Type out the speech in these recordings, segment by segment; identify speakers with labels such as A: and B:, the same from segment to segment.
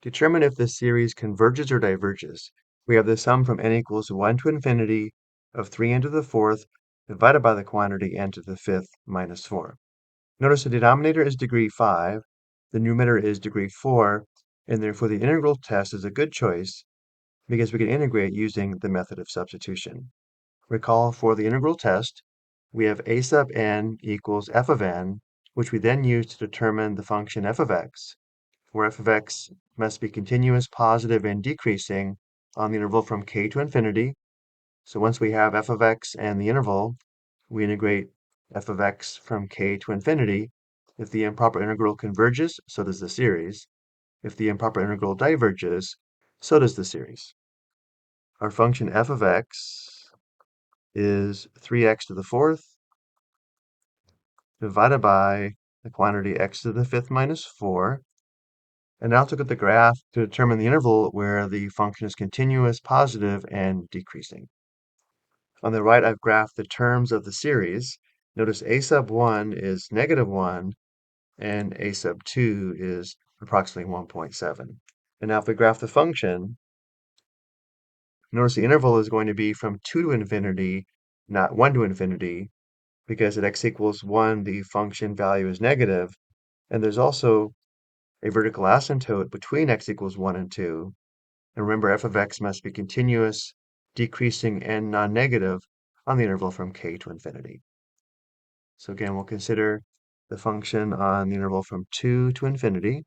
A: Determine if this series converges or diverges. We have the sum from n equals 1 to infinity of 3n to the fourth divided by the quantity n to the fifth minus 4. Notice the denominator is degree 5, the numerator is degree 4, and therefore the integral test is a good choice because we can integrate using the method of substitution. Recall for the integral test, we have a sub n equals f of n, which we then use to determine the function f of x, where f of x must be continuous, positive, and decreasing on the interval from k to infinity. So once we have f of x and the interval, we integrate f of x from k to infinity. If the improper integral converges, so does the series. If the improper integral diverges, so does the series. Our function f of x is 3x to the fourth divided by the quantity x to the fifth minus 4. And now let's look at the graph to determine the interval where the function is continuous, positive, and decreasing. On the right, I've graphed the terms of the series. Notice a sub 1 is negative 1, and a sub 2 is approximately 1.7. And now if we graph the function, notice the interval is going to be from 2 to infinity, not 1 to infinity, because at x equals 1, the function value is negative, and there's also a vertical asymptote between x equals 1 and 2. And remember, f of x must be continuous, decreasing, and non-negative on the interval from k to infinity. So again, we'll consider the function on the interval from 2 to infinity,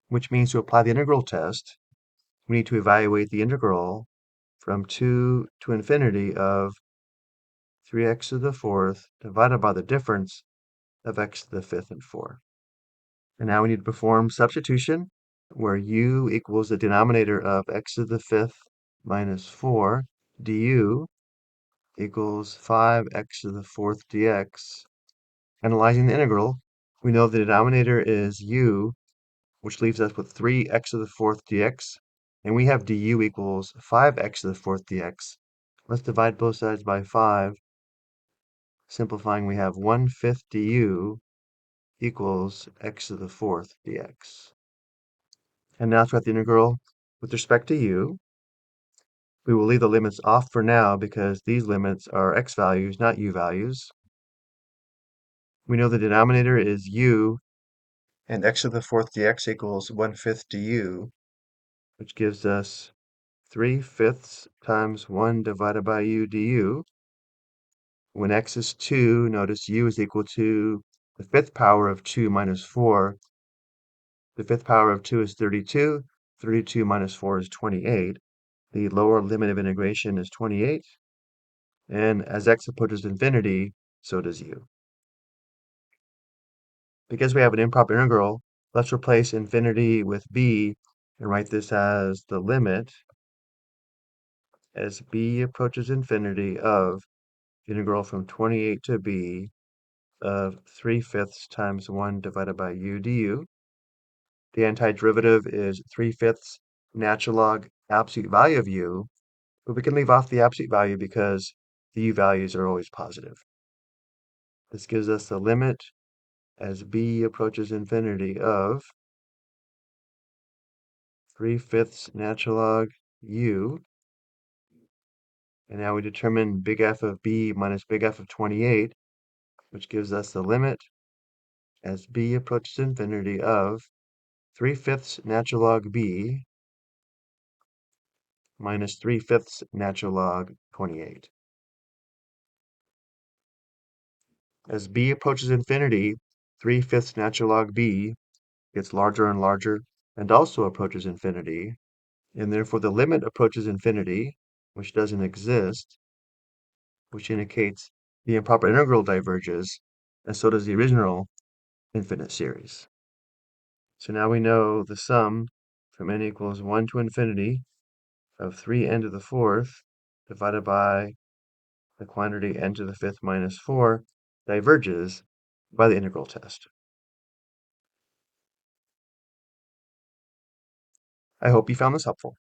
A: which means to apply the integral test, we need to evaluate the integral from 2 to infinity of 3x to the fourth divided by the difference of x to the fifth and 4. And now we need to perform substitution, where u equals the denominator of x to the fifth minus 4 du equals 5x to the fourth dx. Analyzing the integral, we know the denominator is u, which leaves us with 3x to the fourth dx, and we have du equals 5x to the fourth dx. Let's divide both sides by 5. Simplifying, we have 1/5 du equals x to the fourth dx. And now to write the integral with respect to u. We will leave the limits off for now because these limits are x values, not u values. We know the denominator is u, and x to the fourth dx equals 1/5 du, which gives us 3/5 times 1 divided by u du. When x is 2, notice u is equal to the fifth power of 2 minus 4. The fifth power of 2 is 32. 32 minus 4 is 28. The lower limit of integration is 28. And as x approaches infinity, so does u. Because we have an improper integral, let's replace infinity with b and write this as the limit as b approaches infinity of the integral from 28 to b of 3/5 times 1 divided by u du. The antiderivative is 3/5 natural log absolute value of u, but we can leave off the absolute value because the u values are always positive. This gives us the limit as b approaches infinity of 3/5 natural log u. And now we determine big F of b minus big F of 28, which gives us the limit as b approaches infinity of 3/5 natural log b minus 3/5 natural log 28. As b approaches infinity, 3/5 natural log b gets larger and larger and also approaches infinity, and therefore the limit approaches infinity, which doesn't exist, which indicates the improper integral diverges, and so does the original infinite series. So now we know the sum from n equals 1 to infinity of 3n to the fourth divided by the quantity n to the fifth minus 4 diverges by the integral test. I hope you found this helpful.